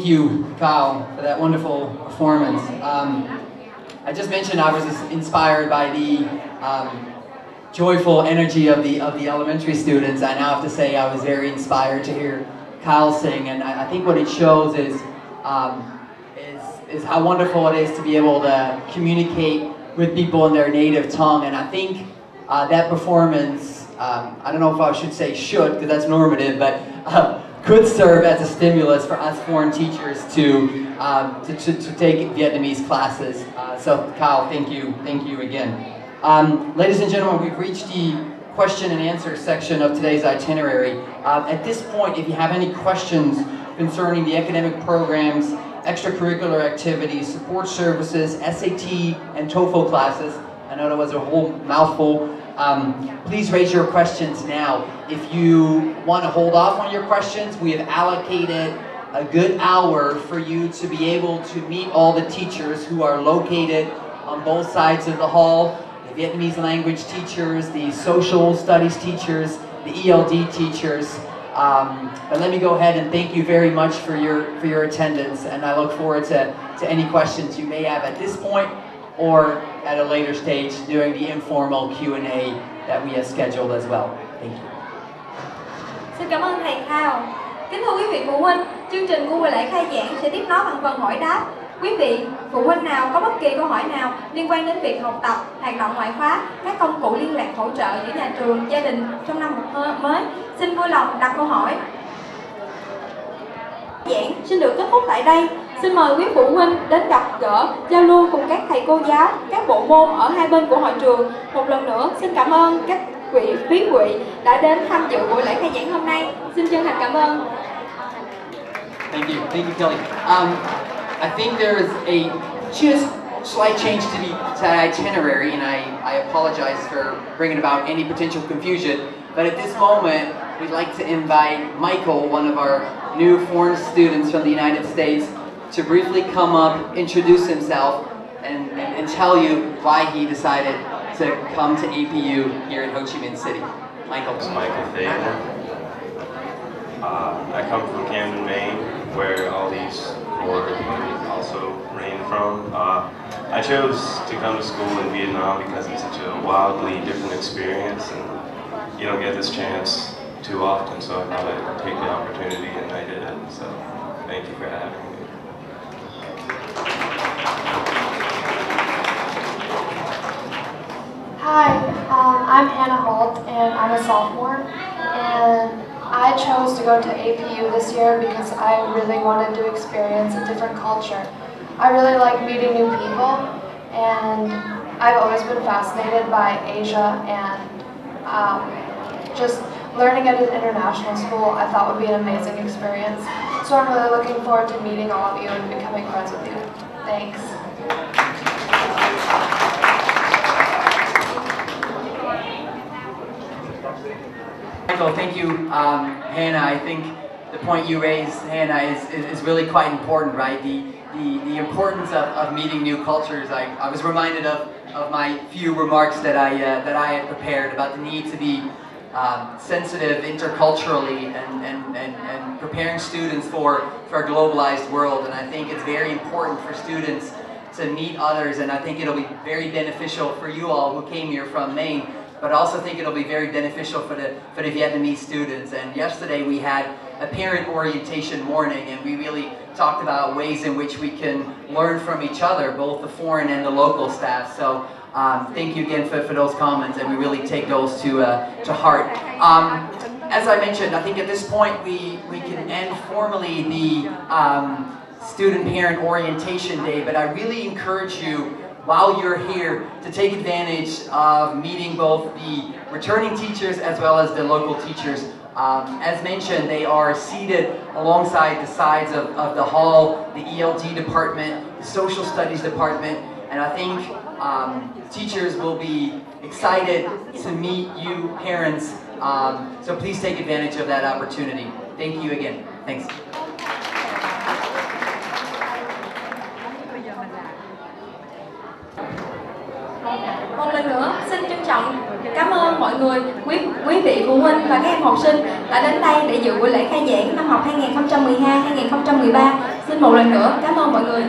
Thank you, Kyle, for that wonderful performance. I just mentioned I was inspired by the joyful energy of the elementary students. I now have to say I was very inspired to hear Kyle sing, and I think what it shows is how wonderful it is to be able to communicate with people in their native tongue. And I think that performance, I don't know if I should say should, because that's normative, but could serve as a stimulus for us foreign teachers to take Vietnamese classes. So Kyle, thank you again. Ladies and gentlemen, we've reached the question and answer section of today's itinerary. At this point, if you have any questions concerning the academic programs, extracurricular activities, support services, SAT and TOEFL classes, I know that was a whole mouthful, please raise your questions now. If you want to hold off on your questions, we have allocated a good hour for you to be able to meet all the teachers who are located on both sides of the hall, the Vietnamese language teachers, the social studies teachers, the ELD teachers. But let me go ahead and thank you very much for your attendance, and I look forward to any questions you may have at this point or at a later stage during the informal Q&A that we have scheduled as well. Thank you. Xin cảm ơn thầy Thao. Kính thưa quý vị phụ huynh, chương trình của buổi lễ khai giảng sẽ tiếp nối bằng phần hỏi đáp. Quý vị phụ huynh nào có bất kỳ câu hỏi nào liên quan đến việc học tập, hoạt động ngoại khóa, các công cụ liên lạc hỗ trợ giữa nhà trường, gia đình trong năm học mới, xin vui lòng đặt câu hỏi. Giảng xin được kết thúc tại đây. Xin mời quý phụ huynh đến gặp gỡ, giao lưu cùng các thầy cô giáo, các bộ môn ở hai bên của hội trường. Một lần nữa xin cảm ơn các quý vị đã đến tham dự buổi lễ khai giảng hôm nay. Xin chân thành cảm ơn. Thank you, Kelly. I think there is a just slight change to the itinerary, and I apologize for bringing about any potential confusion. But at this moment, we'd like to invite Michael, one of our new foreign students from the United States, to briefly come up, introduce himself, and tell you why he decided to come to APU here in Ho Chi Minh City. Michael. I'm Michael Thayer. I come from Camden, Maine, where all these four also reign from. I chose to come to school in Vietnam because it's such a wildly different experience, and you don't get this chance too often, so I thought I'd take the opportunity, and I did it. So thank you for having me. Hi, I'm Hannah Holt, and I'm a sophomore, and I chose to go to APU this year because I really wanted to experience a different culture. I really like meeting new people, and I've always been fascinated by Asia, and just learning at an international school I thought would be an amazing experience. So I'm really looking forward to meeting all of you and becoming friends with you. Thanks. Michael, thank you, Hannah. I think the point you raised, Hannah, is really quite important, right? The importance of meeting new cultures. I was reminded of my few remarks that I had prepared about the need to be sensitive interculturally and preparing students for a globalized world. And I think it's very important for students to meet others, and I think it'll be very beneficial for you all who came here from Maine, but I also think it'll be very beneficial for the Vietnamese students. And yesterday we had a parent orientation morning, and we really talked about ways in which we can learn from each other, both the foreign and the local staff. So thank you again for those comments, and we really take those to heart. As I mentioned, I think at this point we can end formally the student-parent orientation day, but I really encourage you, while you're here, to take advantage of meeting both the returning teachers as well as the local teachers. As mentioned, they are seated alongside the sides of the hall, the ELD department, the social studies department, and I think teachers will be excited to meet you parents, so please take advantage of that opportunity. Thank you again. Thanks. Một lần nữa, xin trân trọng cảm ơn mọi người, quý vị phụ huynh và các em học sinh đã đến đây để dự buổi lễ khai giảng năm học 2012-2013. Xin Xin một lần nữa cảm ơn mọi người.